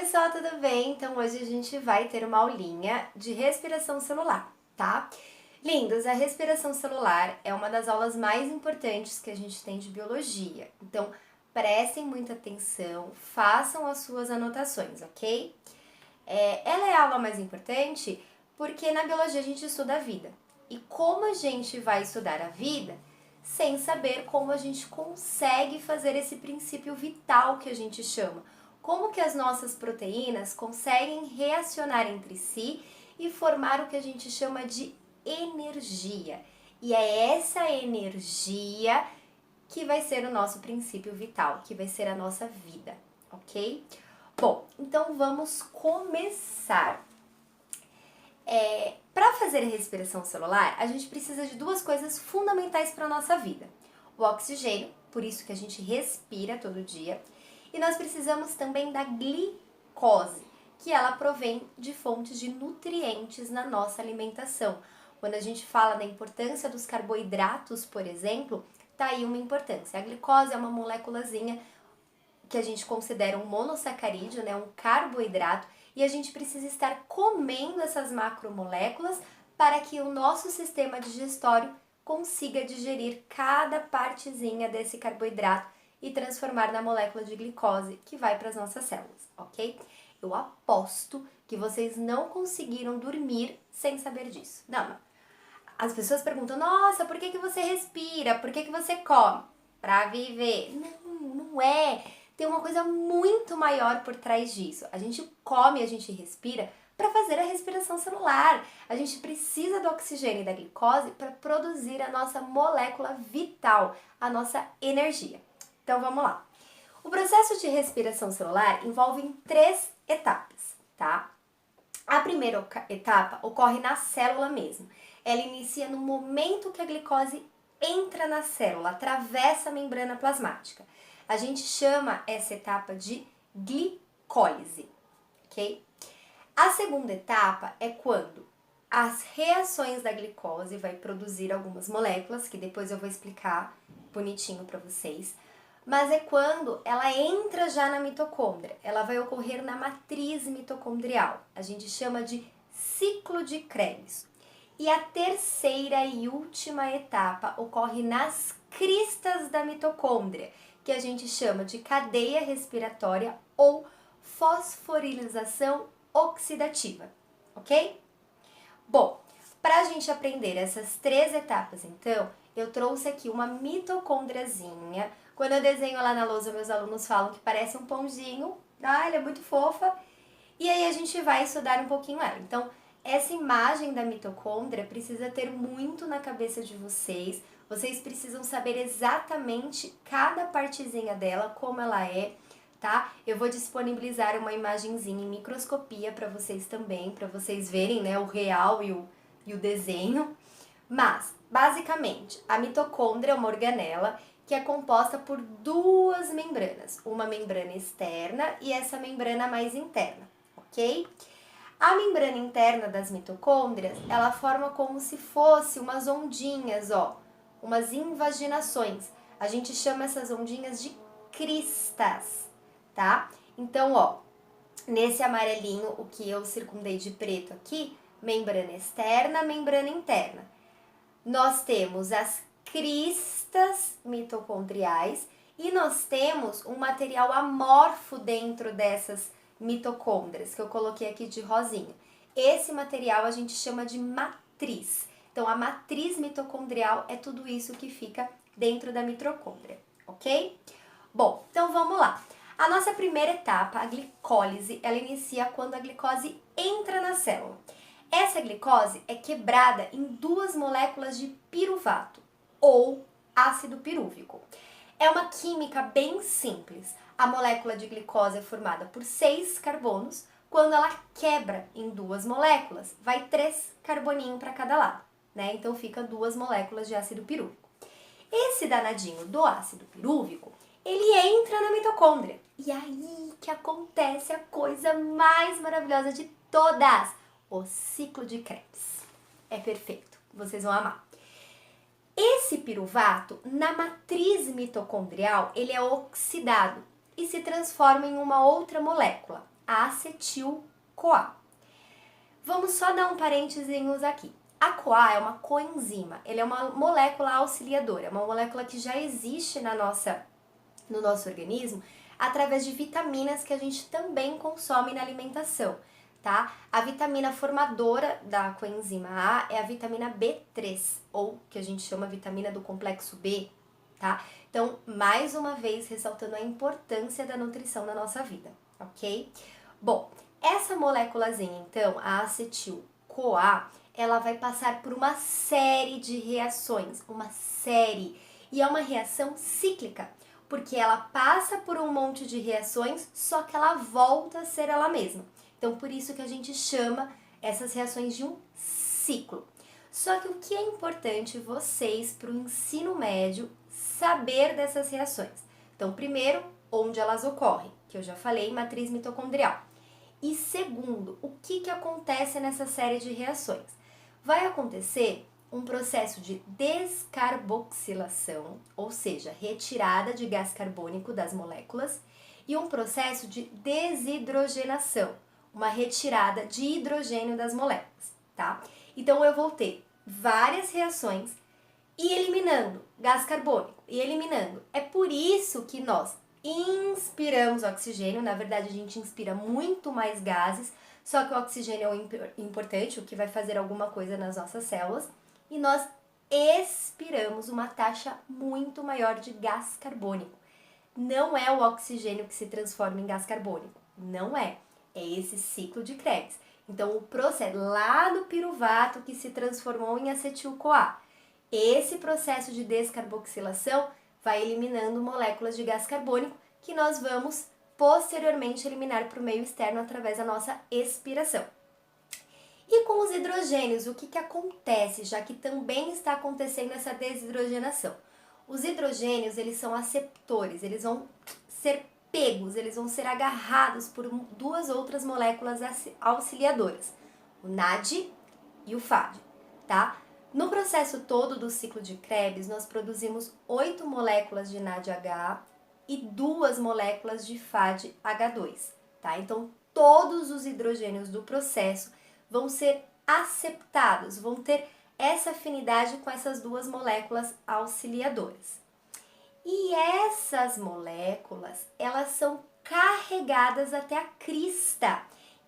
pessoal, tudo bem? Então hoje a gente vai ter uma aulinha de respiração celular, tá? Lindos, a respiração celular é uma das aulas mais importantes que a gente tem de biologia. Então prestem muita atenção, façam as suas anotações, ok? Ela é a aula mais importante porque na biologia a gente estuda a vida. E como a gente vai estudar a vida sem saber como a gente consegue fazer esse princípio vital que a gente chama? Como que as nossas proteínas conseguem reacionar entre si e formar o que a gente chama de energia. E é essa energia que vai ser o nosso princípio vital, que vai ser a nossa vida, ok? Bom, então vamos começar. Para fazer a respiração celular, a gente precisa de duas coisas fundamentais para a nossa vida. O oxigênio, por isso que a gente respira todo dia, e nós precisamos também da glicose, que ela provém de fontes de nutrientes na nossa alimentação. Quando a gente fala da importância dos carboidratos, por exemplo, tá aí uma importância. A glicose é uma moléculazinha que a gente considera um monossacarídeo, né, um carboidrato, e a gente precisa estar comendo essas macromoléculas para que o nosso sistema digestório consiga digerir cada partezinha desse carboidrato e transformar na molécula de glicose que vai para as nossas células, ok? Eu aposto que vocês não conseguiram dormir sem saber disso. Não. As pessoas perguntam, nossa, por que você respira? Por que você come? Para viver. Não é. Tem uma coisa muito maior por trás disso. A gente come, a gente respira para fazer a respiração celular. A gente precisa do oxigênio e da glicose para produzir a nossa molécula vital, a nossa energia. Então vamos lá. O processo de respiração celular envolve 3 etapas, tá? A primeira etapa ocorre na célula mesmo. Ela inicia no momento que a glicose entra na célula, atravessa a membrana plasmática. A gente chama essa etapa de glicólise, ok? A segunda etapa é quando as reações da glicose vai produzir algumas moléculas, que depois eu vou explicar bonitinho para vocês, mas é quando ela entra já na mitocôndria, ela vai ocorrer na matriz mitocondrial, a gente chama de ciclo de Krebs. E a terceira e última etapa ocorre nas cristas da mitocôndria, que a gente chama de cadeia respiratória ou fosforilização oxidativa, ok? Bom, para a gente aprender essas 3 etapas, então, eu trouxe aqui uma mitocôndriazinha. Quando eu desenho lá na lousa, meus alunos falam que parece um pãozinho. Ela é muito fofa. E aí a gente vai estudar um pouquinho ela. Então, essa imagem da mitocôndria precisa ter muito na cabeça de vocês. Vocês precisam saber exatamente cada partezinha dela, como ela é, tá? Eu vou disponibilizar uma imagenzinha em microscopia para vocês também, para vocês verem, né, o real e o desenho. Mas, basicamente, a mitocôndria é uma organela que é composta por 2 membranas, uma membrana externa e essa membrana mais interna, ok? A membrana interna das mitocôndrias, ela forma como se fosse umas ondinhas, ó, umas invaginações. A gente chama essas ondinhas de cristas, tá? Então, ó, nesse amarelinho, o que eu circundei de preto aqui, membrana externa, membrana interna. Nós temos as cristas mitocondriais e nós temos um material amorfo dentro dessas mitocôndrias, que eu coloquei aqui de rosinha. Esse material a gente chama de matriz. Então, a matriz mitocondrial é tudo isso que fica dentro da mitocôndria, ok? Bom, então vamos lá. A nossa primeira etapa, a glicólise, ela inicia quando a glicose entra na célula. Essa glicose é quebrada em 2 moléculas de piruvato ou ácido pirúvico. É uma química bem simples. A molécula de glicose é formada por 6 carbonos. Quando ela quebra em 2 moléculas, vai 3 carboninhos para cada lado, né? Então fica 2 moléculas de ácido pirúvico. Esse danadinho do ácido pirúvico, ele entra na mitocôndria. E aí que acontece a coisa mais maravilhosa de todas, o ciclo de Krebs. É perfeito, vocês vão amar. Esse piruvato, na matriz mitocondrial, ele é oxidado e se transforma em uma outra molécula, a acetil-CoA. Vamos só dar um parênteses aqui. A CoA é uma coenzima, ele é uma molécula auxiliadora, é uma molécula que já existe no nosso organismo através de vitaminas que a gente também consome na alimentação, tá? A vitamina formadora da coenzima A é a vitamina B3, ou que a gente chama vitamina do complexo B, tá? Então, mais uma vez, ressaltando a importância da nutrição na nossa vida, ok? Bom, essa moléculazinha, então, a acetil-CoA, ela vai passar por uma série de reações, e é uma reação cíclica, porque ela passa por um monte de reações, só que ela volta a ser ela mesma. Então, por isso que a gente chama essas reações de um ciclo. Só que o que é importante vocês, para o ensino médio, saber dessas reações? Então, primeiro, onde elas ocorrem, que eu já falei, matriz mitocondrial. E segundo, o que acontece nessa série de reações? Vai acontecer um processo de descarboxilação, ou seja, retirada de gás carbônico das moléculas, e um processo de desidrogenação, uma retirada de hidrogênio das moléculas, tá? Então eu vou ter várias reações e eliminando gás carbônico e eliminando. É por isso que nós inspiramos oxigênio, na verdade a gente inspira muito mais gases, só que o oxigênio é o importante, o que vai fazer alguma coisa nas nossas células, e nós expiramos uma taxa muito maior de gás carbônico. Não é o oxigênio que se transforma em gás carbônico, não é. É esse ciclo de Krebs. Então, o processo lá do piruvato que se transformou em acetil-CoA. Esse processo de descarboxilação vai eliminando moléculas de gás carbônico que nós vamos posteriormente eliminar para o meio externo através da nossa expiração. E com os hidrogênios, o que acontece, já que também está acontecendo essa desidrogenação? Os hidrogênios, eles são aceptores, eles vão ser pegos, eles vão ser agarrados por duas outras moléculas auxiliadoras, o NAD e o FAD, tá? No processo todo do ciclo de Krebs, nós produzimos 8 moléculas de NADH e 2 moléculas de FADH2, tá? Então, todos os hidrogênios do processo vão ser aceptados, vão ter essa afinidade com essas duas moléculas auxiliadoras. E essas moléculas, elas são carregadas até a crista,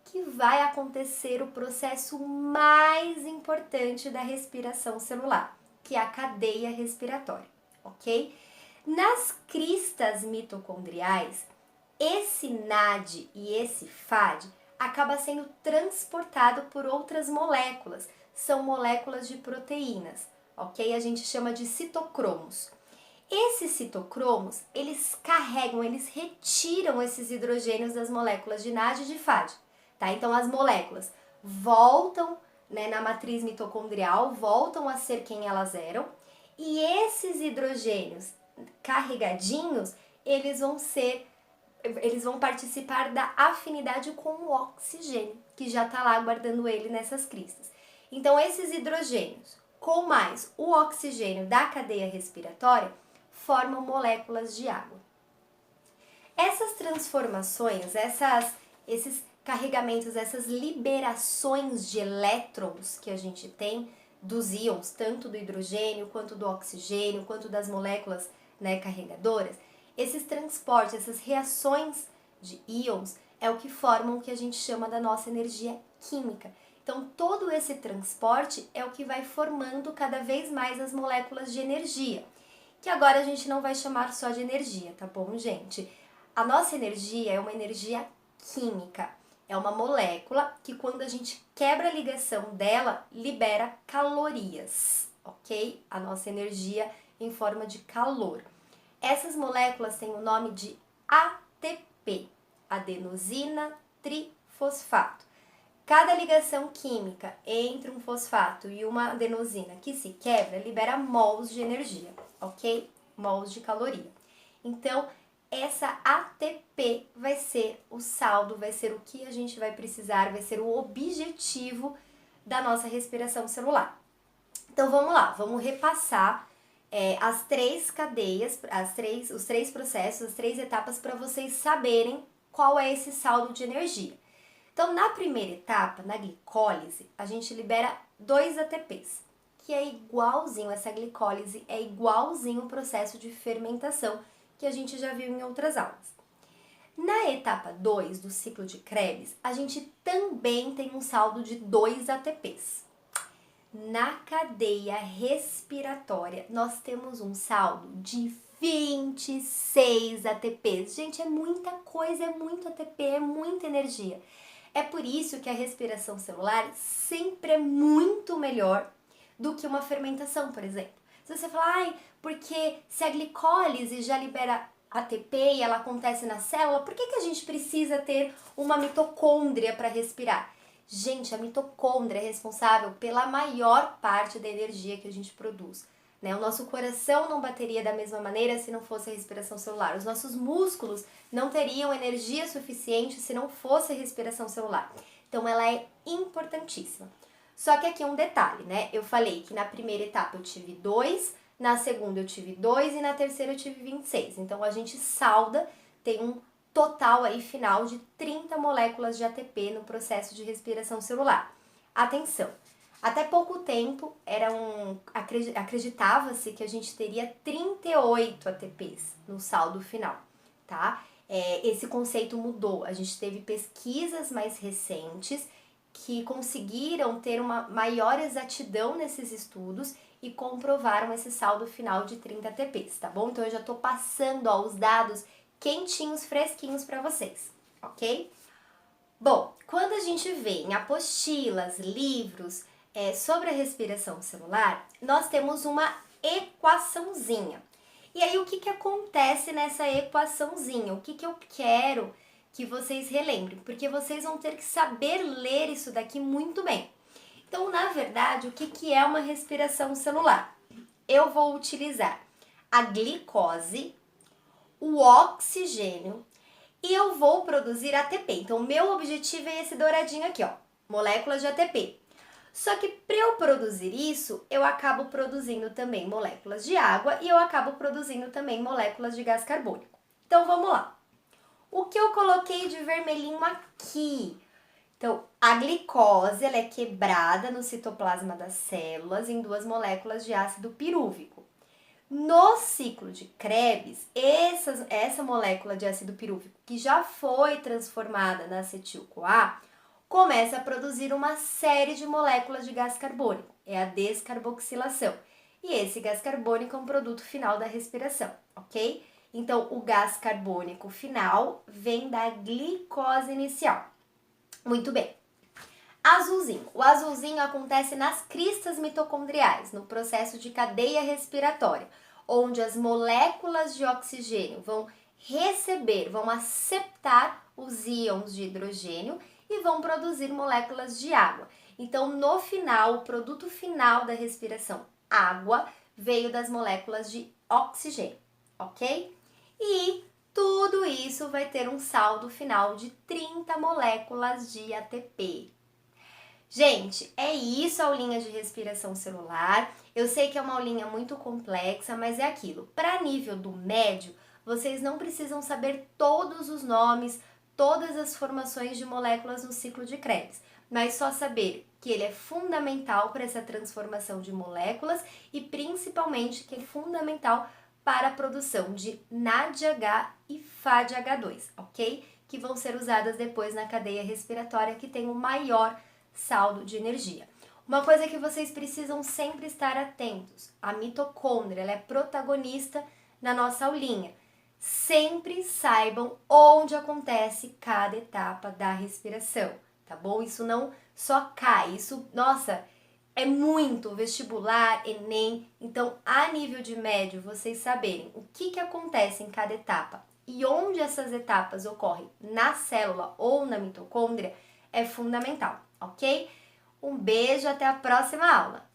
que vai acontecer o processo mais importante da respiração celular, que é a cadeia respiratória, ok? Nas cristas mitocondriais, esse NAD e esse FAD acaba sendo transportado por outras moléculas, são moléculas de proteínas, ok? A gente chama de citocromos. Esses citocromos, eles carregam, eles retiram esses hidrogênios das moléculas de NAD e de FAD, tá? Então, as moléculas voltam, né, na matriz mitocondrial, voltam a ser quem elas eram, e esses hidrogênios carregadinhos, eles vão participar da afinidade com o oxigênio, que já está lá guardando ele nessas cristas. Então, esses hidrogênios, com mais o oxigênio da cadeia respiratória, formam moléculas de água. Essas transformações, esses carregamentos, essas liberações de elétrons que a gente tem dos íons, tanto do hidrogênio, quanto do oxigênio, quanto das moléculas, né, carregadoras, esses transportes, essas reações de íons é o que formam o que a gente chama da nossa energia química. Então, todo esse transporte é o que vai formando cada vez mais as moléculas de energia, que agora a gente não vai chamar só de energia, tá bom, gente? A nossa energia é uma energia química, é uma molécula que quando a gente quebra a ligação dela, libera calorias, ok? A nossa energia em forma de calor. Essas moléculas têm o nome de ATP, adenosina trifosfato. Cada ligação química entre um fosfato e uma adenosina que se quebra libera mols de energia, ok? Mols de caloria. Então, essa ATP vai ser o saldo, vai ser o que a gente vai precisar, vai ser o objetivo da nossa respiração celular. Então, vamos lá, vamos repassar as três cadeias, os três processos, as 3 etapas para vocês saberem qual é esse saldo de energia. Então, na primeira etapa, na glicólise, a gente libera 2 ATPs, que é igualzinho, essa glicólise é igualzinho o processo de fermentação que a gente já viu em outras aulas. Na etapa 2 do ciclo de Krebs, a gente também tem um saldo de 2 ATPs. Na cadeia respiratória, nós temos um saldo de 26 ATPs. Gente, é muita coisa, é muito ATP, é muita energia. É por isso que a respiração celular sempre é muito melhor do que uma fermentação, por exemplo. Se você falar, ai, porque se a glicólise já libera ATP e ela acontece na célula, por que a gente precisa ter uma mitocôndria para respirar? Gente, a mitocôndria é responsável pela maior parte da energia que a gente produz. Né? O nosso coração não bateria da mesma maneira se não fosse a respiração celular. Os nossos músculos não teriam energia suficiente se não fosse a respiração celular. Então, ela é importantíssima. Só que aqui um detalhe, né? Eu falei que na primeira etapa eu tive 2, na segunda eu tive 2 e na terceira eu tive 26. Então, a gente salda, tem um total aí final de 30 moléculas de ATP no processo de respiração celular. Atenção! Até pouco tempo acreditava-se que a gente teria 38 ATPs no saldo final, tá? Esse conceito mudou. A gente teve pesquisas mais recentes que conseguiram ter uma maior exatidão nesses estudos e comprovaram esse saldo final de 30 ATPs, tá bom? Então eu já tô passando os dados quentinhos, fresquinhos para vocês, ok? Bom, quando a gente vê em apostilas, livros sobre a respiração celular, nós temos uma equaçãozinha. E aí, o que acontece nessa equaçãozinha? O que eu quero que vocês relembrem? Porque vocês vão ter que saber ler isso daqui muito bem. Então, na verdade, o que é uma respiração celular? Eu vou utilizar a glicose, o oxigênio, e eu vou produzir ATP. Então, o meu objetivo é esse douradinho aqui, ó, moléculas de ATP. Só que para eu produzir isso, eu acabo produzindo também moléculas de água e eu acabo produzindo também moléculas de gás carbônico. Então, vamos lá. O que eu coloquei de vermelhinho aqui? Então, a glicose, ela é quebrada no citoplasma das células em 2 moléculas de ácido pirúvico. No ciclo de Krebs, essa molécula de ácido pirúvico que já foi transformada na acetil-CoA começa a produzir uma série de moléculas de gás carbônico, é a descarboxilação. E esse gás carbônico é um produto final da respiração, ok? Então, o gás carbônico final vem da glicose inicial. Muito bem. Azulzinho. O azulzinho acontece nas cristas mitocondriais, no processo de cadeia respiratória, onde as moléculas de oxigênio vão receber, vão aceptar os íons de hidrogênio e vão produzir moléculas de água. Então, no final, o produto final da respiração, água, veio das moléculas de oxigênio, ok? E tudo isso vai ter um saldo final de 30 moléculas de ATP. Gente, é isso a aulinha de respiração celular. Eu sei que é uma aulinha muito complexa, mas é aquilo. Para nível do médio, vocês não precisam saber todos os nomes, todas as formações de moléculas no ciclo de Krebs, mas só saber que ele é fundamental para essa transformação de moléculas e principalmente que é fundamental para a produção de NADH e FADH2, ok? Que vão ser usadas depois na cadeia respiratória que tem o maior saldo de energia. Uma coisa que vocês precisam sempre estar atentos, a mitocôndria, ela é protagonista na nossa aulinha. Sempre saibam onde acontece cada etapa da respiração, tá bom? Isso não só cai, isso, nossa, é muito vestibular, Enem. Então, a nível de médio, vocês saberem o que acontece em cada etapa e onde essas etapas ocorrem na célula ou na mitocôndria é fundamental, ok? Um beijo, até a próxima aula!